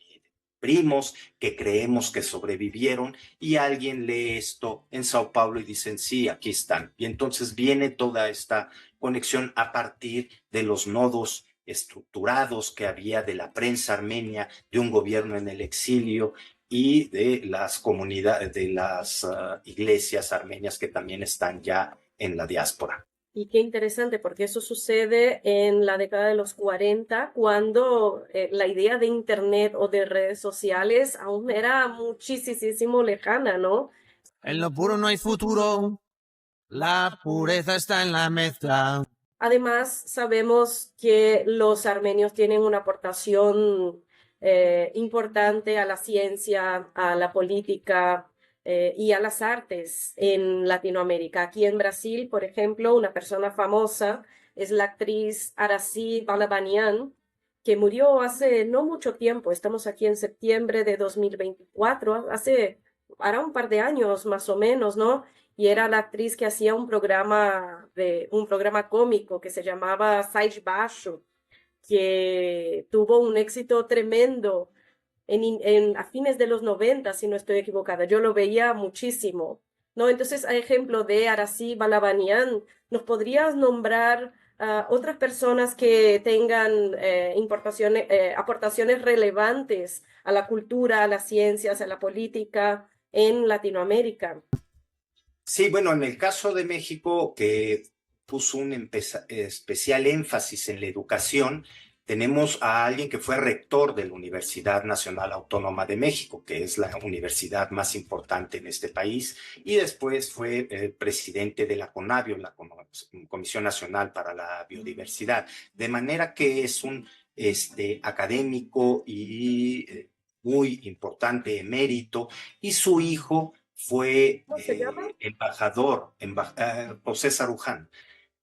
primos que creemos que sobrevivieron, y alguien lee esto en Sao Paulo y dicen, sí, aquí están. Y entonces viene toda esta conexión a partir de los nodos estructurados que había de la prensa armenia, de un gobierno en el exilio y de las comunidades, de las iglesias armenias que también están ya en la diáspora. Y qué interesante, porque eso sucede en la década de los 40, cuando la idea de Internet o de redes sociales aún era muchísimo lejana, ¿no? En lo puro no hay futuro. La pureza está en la mezcla. Además, sabemos que los armenios tienen una aportación importante a la ciencia, a la política y a las artes en Latinoamérica. Aquí en Brasil, por ejemplo, una persona famosa es la actriz Aracy Balabanian, que murió hace no mucho tiempo. Estamos aquí en septiembre de 2024, hará un par de años más o menos, ¿no? Y era la actriz que hacía un programa cómico que se llamaba Sai de Baixo, que tuvo un éxito tremendo a fines de los 90, si no estoy equivocada. Yo lo veía muchísimo, ¿no? Entonces, a ejemplo de Aracy Balabanian, ¿nos podrías nombrar otras personas que tengan aportaciones relevantes a la cultura, a las ciencias, a la política en Latinoamérica? Sí, bueno, en el caso de México, que puso un especial énfasis en la educación, tenemos a alguien que fue rector de la Universidad Nacional Autónoma de México, que es la universidad más importante en este país, y después fue presidente de la CONABIO, la Comisión Nacional para la Biodiversidad, de manera que es un académico y muy importante, emérito, y su hijo fue ¿Cómo se llama? José Saruján.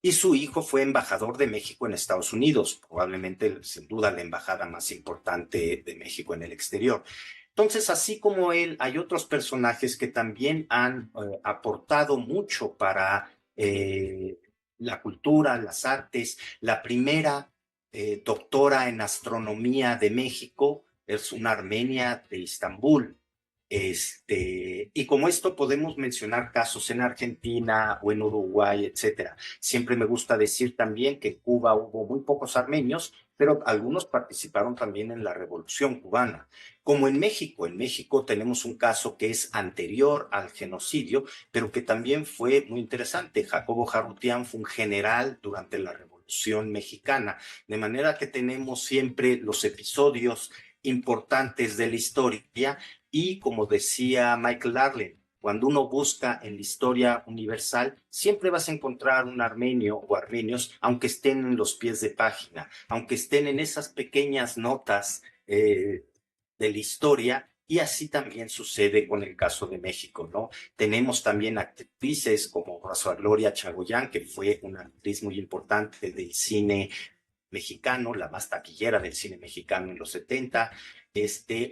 Y su hijo fue embajador de México en Estados Unidos, probablemente, sin duda, la embajada más importante de México en el exterior. Entonces, así como él, hay otros personajes que también han aportado mucho para la cultura, las artes. La primera doctora en astronomía de México es una armenia de Istambul. Y como esto podemos mencionar casos en Argentina o en Uruguay, etcétera. Siempre me gusta decir también que en Cuba hubo muy pocos armenios, pero algunos participaron también en la Revolución Cubana. Como en México tenemos un caso que es anterior al genocidio, pero que también fue muy interesante. Jacobo Jarutián fue un general durante la Revolución Mexicana, de manera que tenemos siempre los episodios importantes de la historia. Y como decía Michael Arlen, cuando uno busca en la historia universal, siempre vas a encontrar un armenio o armenios, aunque estén en los pies de página, aunque estén en esas pequeñas notas de la historia. Y así también sucede con el caso de México, ¿no? Tenemos también actrices como Rosa Gloria Chagoyán, que fue una actriz muy importante del cine mexicano, la más taquillera del cine mexicano en los 70,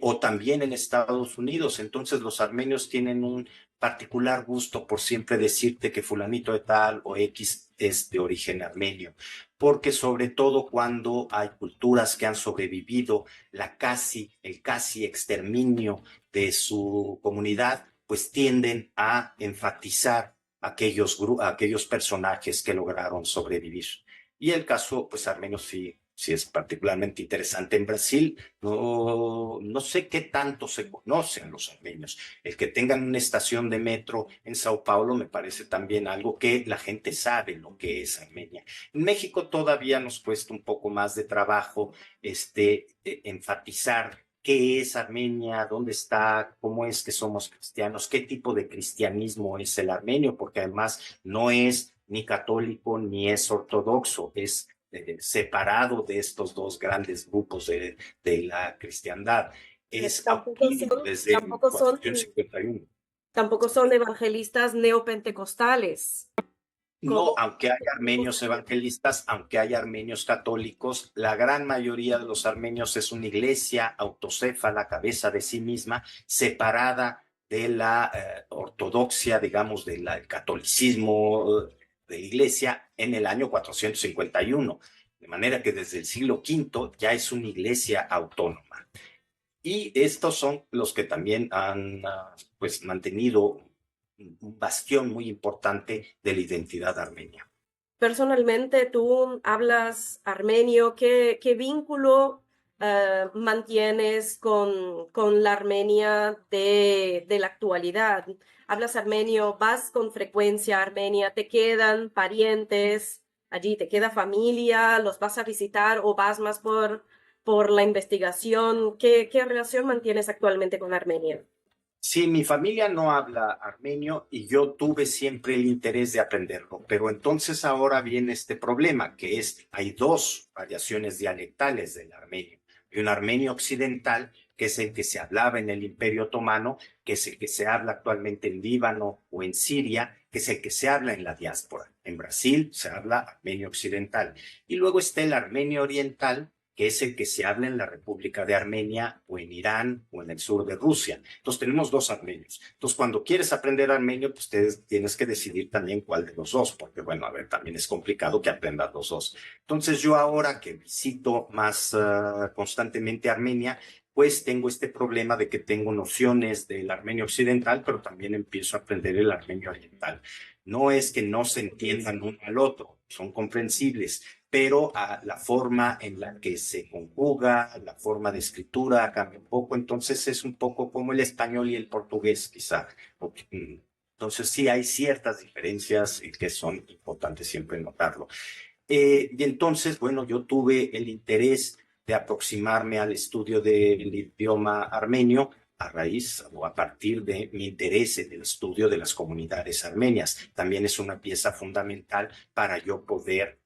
o también en Estados Unidos. Entonces los armenios tienen un particular gusto por siempre decirte que fulanito de tal o X es de origen armenio, porque sobre todo cuando hay culturas que han sobrevivido el casi exterminio de su comunidad, pues tienden a enfatizar aquellos personajes que lograron sobrevivir. Y el caso, pues, armenio sí es particularmente interesante. En Brasil, no sé qué tanto se conocen los armenios. El que tengan una estación de metro en Sao Paulo me parece también algo que la gente sabe lo que es Armenia. En México todavía nos cuesta un poco más de trabajo enfatizar qué es Armenia, dónde está, cómo es que somos cristianos, qué tipo de cristianismo es el armenio, porque además no es ni católico ni es ortodoxo, es separado de estos dos grandes grupos de la cristiandad. Es Tampoco autónomo son, desde tampoco son, 451. tampoco son evangelistas neopentecostales. No, ¿Cómo? aunque hay armenios evangelistas, aunque hay armenios católicos, la gran mayoría de los armenios es una iglesia autocéfala, cabeza de sí misma, separada de la ortodoxia, digamos, del catolicismo de la iglesia en el año 451. De manera que desde el siglo V ya es una iglesia autónoma. Y estos son los que también han pues mantenido un bastión muy importante de la identidad armenia. Personalmente, tú hablas armenio. ¿Qué vínculo mantienes con la Armenia de la actualidad? ¿Hablas armenio? ¿Vas con frecuencia a Armenia? ¿Te quedan parientes allí? ¿Te queda familia? ¿Los vas a visitar o vas más por la investigación? ¿Qué relación mantienes actualmente con Armenia? Sí, mi familia no habla armenio y yo tuve siempre el interés de aprenderlo, pero entonces ahora viene este problema, que hay dos variaciones dialectales del armenio. Hay un armenio occidental, que es el que se hablaba en el Imperio Otomano, que es el que se habla actualmente en Líbano o en Siria, que es el que se habla en la diáspora. En Brasil se habla armenio occidental. Y luego está el armenio oriental, que es el que se habla en la República de Armenia o en Irán o en el sur de Rusia. Entonces tenemos dos armenios. Entonces cuando quieres aprender armenio, pues tienes que decidir también cuál de los dos, porque bueno, a ver, también es complicado que aprendas los dos. Entonces yo ahora que visito más constantemente Armenia, pues tengo este problema de que tengo nociones del armenio occidental, pero también empiezo a aprender el armenio oriental. No es que no se entiendan uno al otro, son comprensibles, pero la forma en la que se conjuga, la forma de escritura cambia un poco, entonces es un poco como el español y el portugués, quizá. Entonces sí hay ciertas diferencias que son importantes siempre notarlo. Y entonces, bueno, yo tuve el interés de aproximarme al estudio del idioma armenio a raíz o a partir de mi interés en el estudio de las comunidades armenias. También es una pieza fundamental para yo poder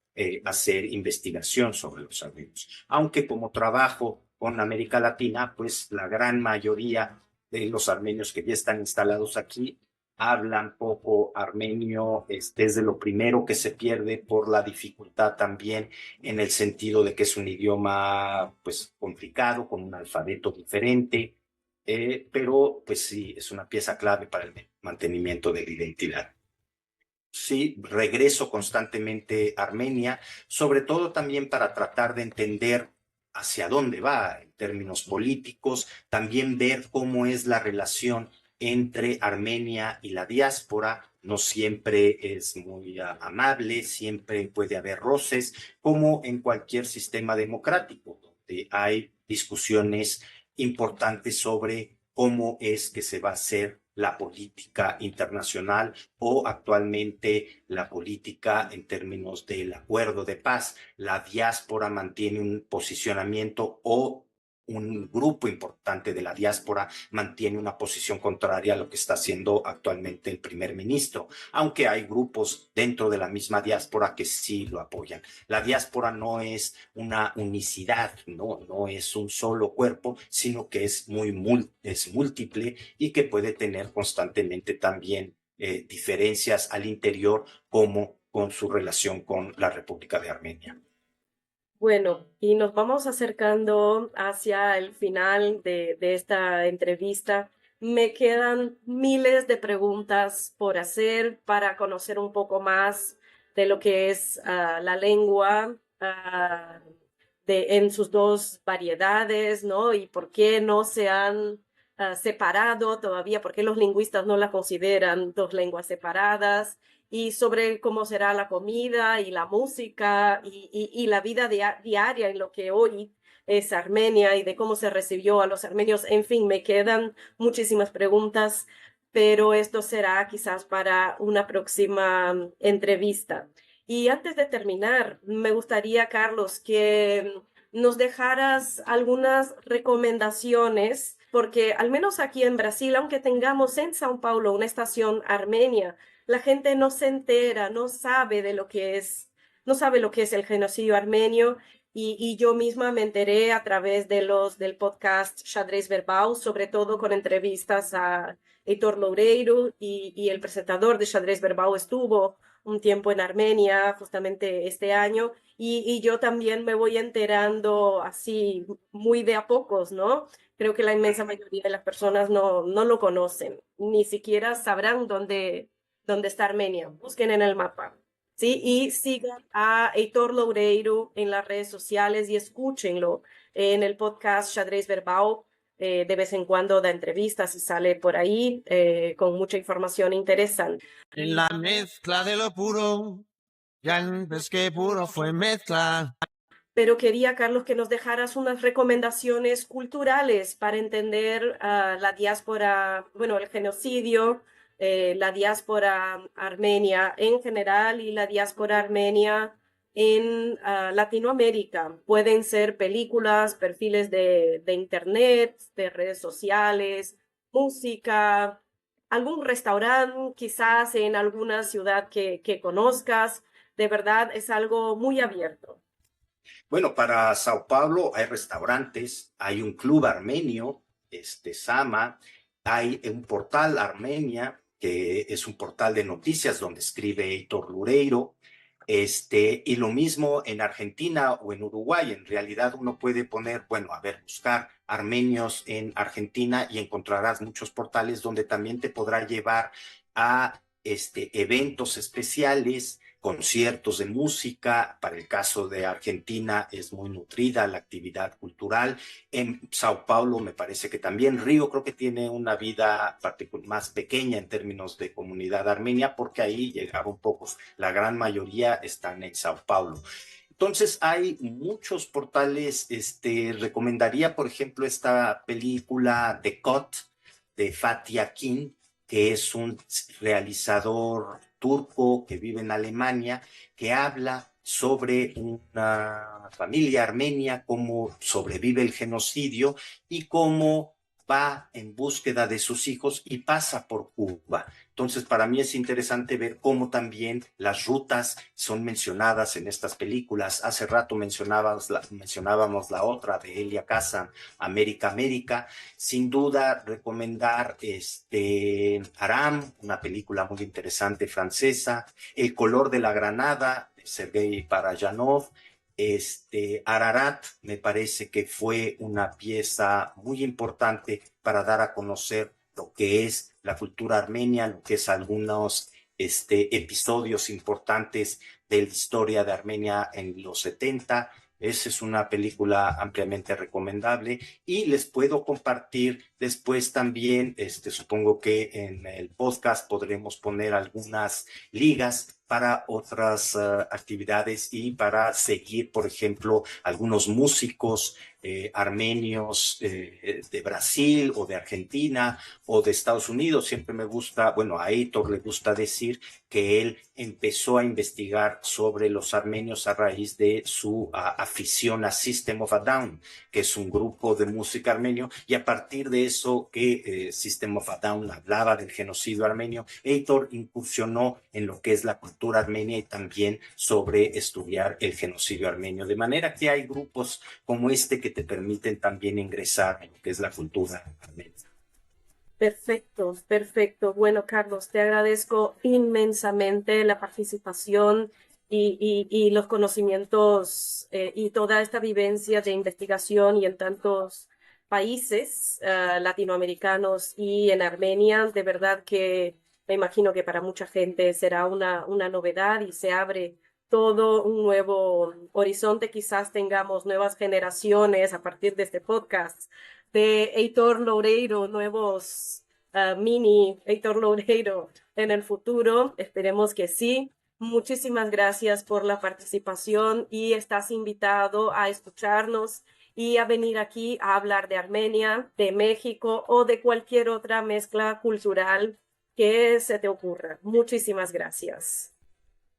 hacer investigación sobre los armenios. Aunque como trabajo con América Latina, pues la gran mayoría de los armenios que ya están instalados aquí hablan poco armenio, es de lo primero que se pierde por la dificultad también en el sentido de que es un idioma pues complicado, con un alfabeto diferente, pero pues sí, es una pieza clave para el mantenimiento de la identidad. Sí, regreso constantemente a Armenia, sobre todo también para tratar de entender hacia dónde va en términos políticos, también ver cómo es la relación entre Armenia y la diáspora. No siempre es muy amable, siempre puede haber roces, como en cualquier sistema democrático, donde hay discusiones importantes sobre cómo es que se va a hacer la política internacional o actualmente la política en términos del acuerdo de paz. La diáspora mantiene un posicionamiento o un grupo importante de la diáspora mantiene una posición contraria a lo que está haciendo actualmente el primer ministro, aunque hay grupos dentro de la misma diáspora que sí lo apoyan. La diáspora no es una unicidad, no es un solo cuerpo, sino que es es múltiple y que puede tener constantemente también diferencias al interior, como con su relación con la República de Armenia. Bueno, y nos vamos acercando hacia el final de esta entrevista. Me quedan miles de preguntas por hacer para conocer un poco más de lo que es la lengua en sus dos variedades, ¿no? Y por qué no se han separado todavía, por qué los lingüistas no la consideran dos lenguas separadas, y sobre cómo será la comida y la música y la vida diaria en lo que hoy es Armenia y de cómo se recibió a los armenios. En fin, me quedan muchísimas preguntas, pero esto será quizás para una próxima entrevista. Y antes de terminar, me gustaría, Carlos, que nos dejaras algunas recomendaciones, porque al menos aquí en Brasil, aunque tengamos en São Paulo una estación armenia, la gente no se entera, no sabe de lo que es, no sabe lo que es el genocidio armenio. Y yo misma me enteré a través del podcast Xadrez Verbal, sobre todo con entrevistas a Heitor Loureiro, y el presentador de Xadrez Verbal estuvo un tiempo en Armenia justamente este año, y yo también me voy enterando así muy de a pocos, ¿no? Creo que la inmensa mayoría de las personas no lo conocen, ni siquiera sabrán dónde está Armenia. Busquen en el mapa, ¿sí? Y sigan a Heitor Loureiro en las redes sociales y escúchenlo en el podcast Xadrez Verbal. De vez en cuando da entrevistas y sale por ahí con mucha información interesante. En la mezcla de lo puro, ya antes que puro fue mezcla. Pero quería, Carlos, que nos dejaras unas recomendaciones culturales para entender la diáspora, bueno, el genocidio, la diáspora armenia en general y la diáspora armenia en Latinoamérica. Pueden ser películas, perfiles de internet, de redes sociales, música, algún restaurante, quizás en alguna ciudad que conozcas. De verdad, es algo muy abierto. Bueno, para Sao Paulo hay restaurantes, hay un club armenio, Sama, hay un portal Armenia, que es un portal de noticias donde escribe Heitor Loureiro, y lo mismo en Argentina o en Uruguay. En realidad uno puede poner, bueno, a ver, buscar armenios en Argentina y encontrarás muchos portales donde también te podrá llevar a eventos especiales, conciertos de música. Para el caso de Argentina es muy nutrida la actividad cultural. En Sao Paulo me parece que también. Río creo que tiene una vida más pequeña en términos de comunidad armenia, porque ahí llegaron pocos. La gran mayoría están en Sao Paulo. Entonces hay muchos portales. Recomendaría, por ejemplo, esta película The Cut de Fatih Akin, que es un realizador turco que vive en Alemania, que habla sobre una familia armenia, cómo sobrevive el genocidio y cómo va en búsqueda de sus hijos y pasa por Cuba. Entonces, para mí es interesante ver cómo también las rutas son mencionadas en estas películas. Hace rato mencionábamos la otra de Elia Kazan, América, América. Sin duda, recomendar Aram, una película muy interesante francesa, El color de la granada, de Sergei Parajanov. Ararat me parece que fue una pieza muy importante para dar a conocer lo que es la cultura armenia, lo que es algunos episodios importantes de la historia de Armenia en los 70. Esa es una película ampliamente recomendable y les puedo compartir después también, supongo que en el podcast podremos poner algunas ligas para otras actividades y para seguir, por ejemplo, algunos músicos armenios de Brasil o de Argentina o de Estados Unidos. Siempre me gusta, bueno, a Heitor le gusta decir que él empezó a investigar sobre los armenios a raíz de su afición a System of a Down, que es un grupo de música armenio, y a partir de eso que System of a Down hablaba del genocidio armenio, Heitor incursionó en lo que es la cultura armenia y también sobre estudiar el genocidio armenio, de manera que hay grupos como este que te permiten también ingresar en lo que es la cultura armenia. Perfecto, perfecto. Bueno, Carlos, te agradezco inmensamente la participación y los conocimientos y toda esta vivencia de investigación y en tantos países latinoamericanos y en Armenia. De verdad que me imagino que para mucha gente será una novedad y se abre todo un nuevo horizonte. Quizás tengamos nuevas generaciones a partir de este podcast de Heitor Loureiro, nuevos mini Heitor Loureiro en el futuro. Esperemos que sí. Muchísimas gracias por la participación y estás invitado a escucharnos y a venir aquí a hablar de Armenia, de México o de cualquier otra mezcla cultural que se te ocurra. Muchísimas gracias.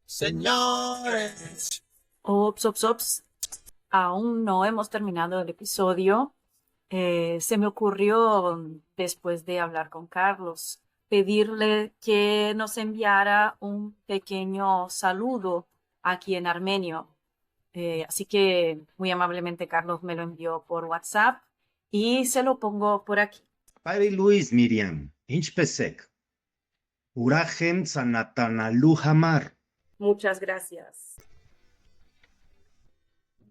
Señores. Ops, ops, ops. Aún no hemos terminado el episodio. Se me ocurrió, después de hablar con Carlos, pedirle que nos enviara un pequeño saludo aquí en armenio. Así que muy amablemente Carlos me lo envió por WhatsApp y se lo pongo por aquí. Padre Luis, Miriam, Inchpesek, Urajem Sanatanalu Hamar. Muchas gracias.